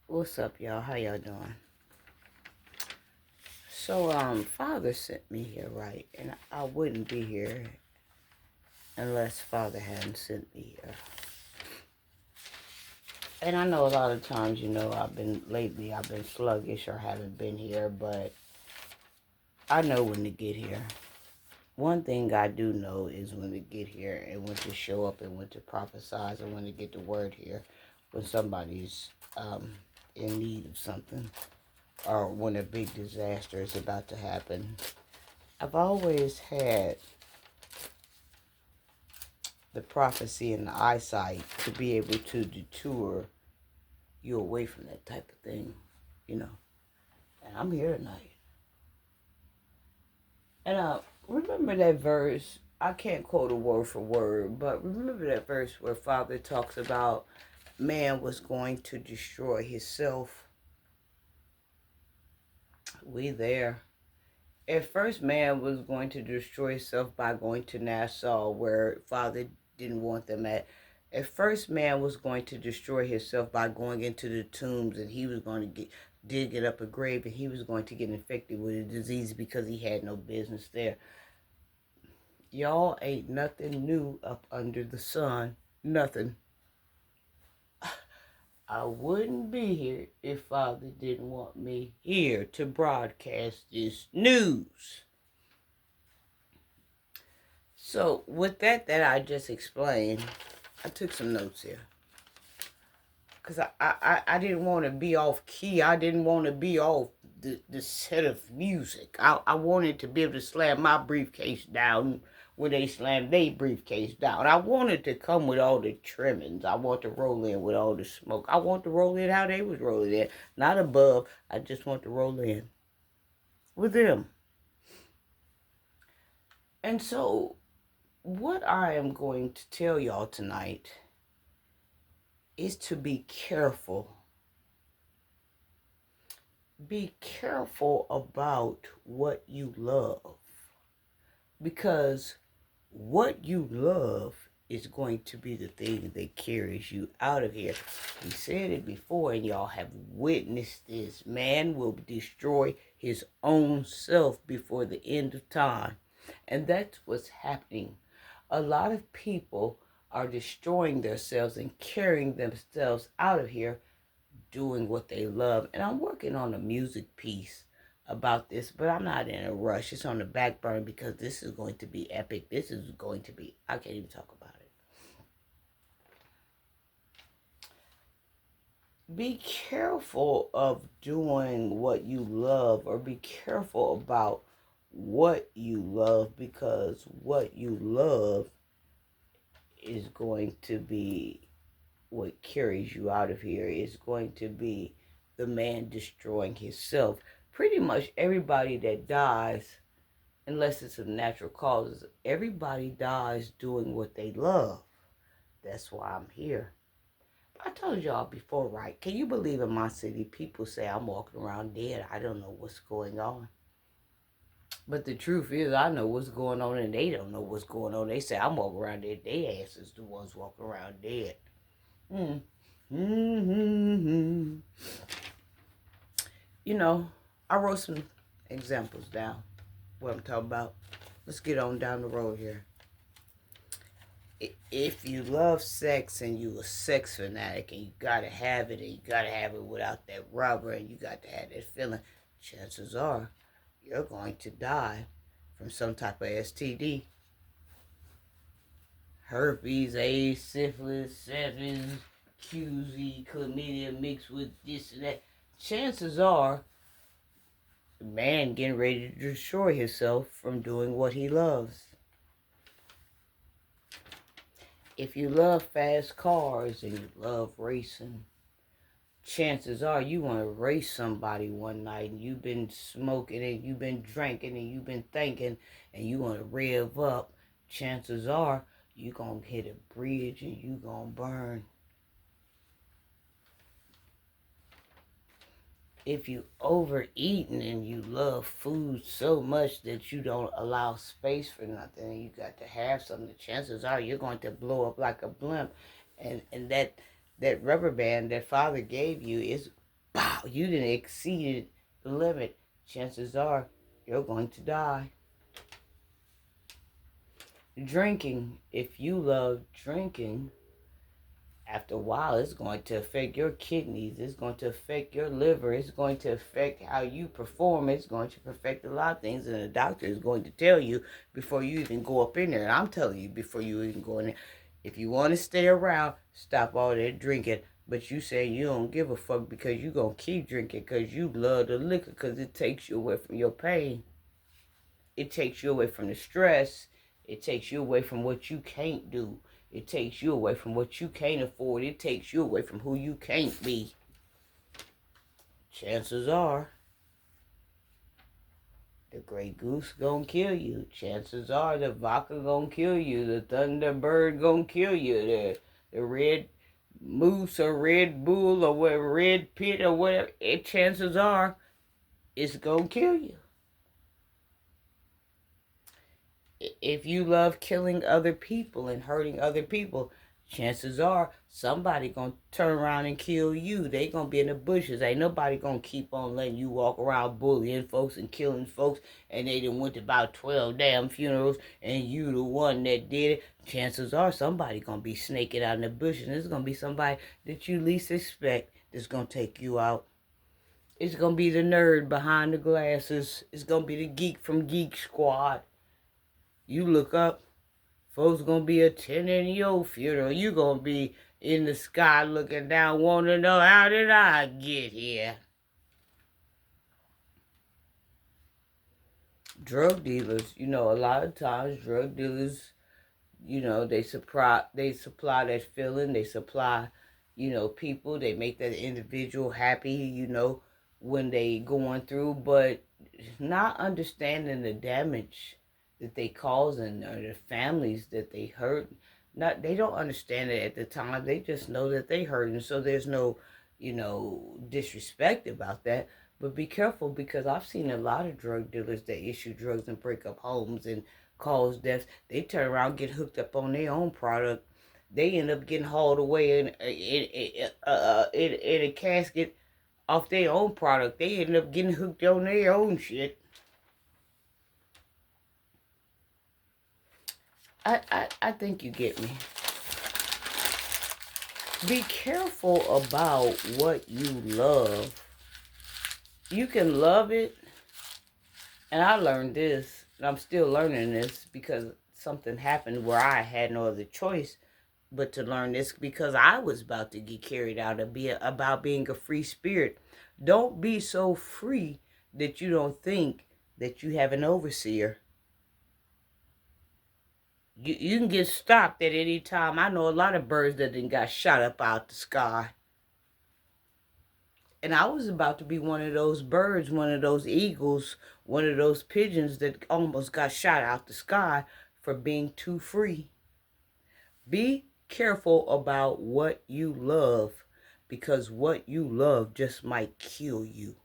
What's up, y'all? How y'all doing? So, Father sent me here, right? And I wouldn't be here unless Father hadn't sent me here. And I know a lot of times, I've been sluggish or haven't been here, but I know when to get here. One thing I do know is when to get here and when to show up and when to prophesize and when to get the word here when somebody's in need of something or when a big disaster is about to happen. I've always had the prophecy and the eyesight to be able to detour you away from that type of thing, you know. And I'm here tonight. And remember that verse. I can't quote it word for word, but remember that verse where Father talks about man was going to destroy himself. We there. At first, man was going to destroy himself by going to Nassau, where Father didn't want them at. At first, man was going to destroy himself by going into the tombs, and he was going to dig it up a grave, and he was going to get infected with a disease because he had no business there. Y'all ain't nothing new up under the sun. Nothing. I wouldn't be here if Father didn't want me here to broadcast this news. So with that I just explained, I took some notes here. Because I didn't want to be off key. I didn't want to be off the set of music. I wanted to be able to slam my briefcase down when they slammed their briefcase down. I wanted to come with all the trimmings. I want to roll in with all the smoke. I want to roll in how they was rolling in. Not above. I just want to roll in with them. And so what I am going to tell y'all tonight is to be careful. Be careful about what you love, because what you love is going to be the thing that carries you out of here. We said it before, and y'all have witnessed this. Man will destroy his own self before the end of time. And that's what's happening. A lot of people are destroying themselves and carrying themselves out of here doing what they love. And I'm working on a music piece about this, but I'm not in a rush. It's on the back burner because this is going to be epic. This is going to be, I can't even talk about it. Be careful of doing what you love, or be careful about what you love, because what you love is going to be what carries you out of here. Is going to be the man destroying himself. Pretty much everybody that dies, unless it's of natural causes, everybody dies doing what they love. That's why I'm here. I told y'all before, right? Can you believe in my city, people say I'm walking around dead? I don't know what's going on. But the truth is, I know what's going on, and they don't know what's going on. They say I'm walking around dead. They asses the ones walking around dead. Mm-hmm. You know, I wrote some examples down. What I'm talking about. Let's get on down the road here. If you love sex and you a sex fanatic and you gotta have it, and you gotta have it without that rubber, and you got to have that feeling, chances are you're going to die from some type of STD. Herpes, AIDS, syphilis, syphilis, QZ, chlamydia mixed with this and that. Chances are the man getting ready to destroy himself from doing what he loves. If you love fast cars and you love racing, chances are you want to race somebody one night, and you've been smoking and you've been drinking and you've been thinking and you want to rev up. Chances are you going to hit a bridge and you going to burn. If you overeating and you love food so much that you don't allow space for nothing, and you got to have something, the chances are you're going to blow up like a blimp. And that rubber band that Father gave you is Bow, you didn't exceed the limit. Chances are you're going to die. Drinking, if you love drinking, after a while, it's going to affect your kidneys. It's going to affect your liver. It's going to affect how you perform. It's going to affect a lot of things. And the doctor is going to tell you before you even go up in there. And I'm telling you before you even go in there. If you want to stay around, stop all that drinking. But you say you don't give a fuck because you going to keep drinking because you love the liquor because it takes you away from your pain. It takes you away from the stress. It takes you away from what you can't do. It takes you away from what you can't afford. It takes you away from who you can't be. Chances are, the Grey Goose gonna kill you. Chances are, the vodka gonna kill you. The Thunderbird gonna kill you. The Red Moose or Red Bull or whatever, Red Pit or whatever. Chances are, it's gonna kill you. If you love killing other people and hurting other people, chances are somebody gonna turn around and kill you. They gonna be in the bushes. Ain't nobody gonna keep on letting you walk around bullying folks and killing folks. And they done went to about 12 damn funerals, and you the one that did it. Chances are somebody gonna be snaking out in the bushes. And it's gonna be somebody that you least expect that's gonna take you out. It's gonna be the nerd behind the glasses. It's gonna be the geek from Geek Squad. You look up, folks gonna be attending your funeral. You gonna be in the sky looking down, wanting to know, how did I get here? Drug dealers, a lot of times drug dealers, they supply that feeling. They supply, people. They make that individual happy, when they going through, but not understanding the damage that they cause and the families that they hurt. They don't understand it at the time. They just know that they hurt, and so there's no, disrespect about that. But be careful, because I've seen a lot of drug dealers that issue drugs and break up homes and cause deaths. They turn around, get hooked up on their own product. They end up getting hauled away in a casket off their own product. They end up getting hooked on their own shit. I think you get me. Be careful about what you love. You can love it, and I learned this, and I'm still learning this because something happened where I had no other choice but to learn this, because I was about to get carried out about being a free spirit. Don't be so free that you don't think that you have an overseer. You can get stopped at any time. I know a lot of birds that done got shot up out the sky. And I was about to be one of those birds, one of those eagles, one of those pigeons that almost got shot out the sky for being too free. Be careful about what you love, because what you love just might kill you.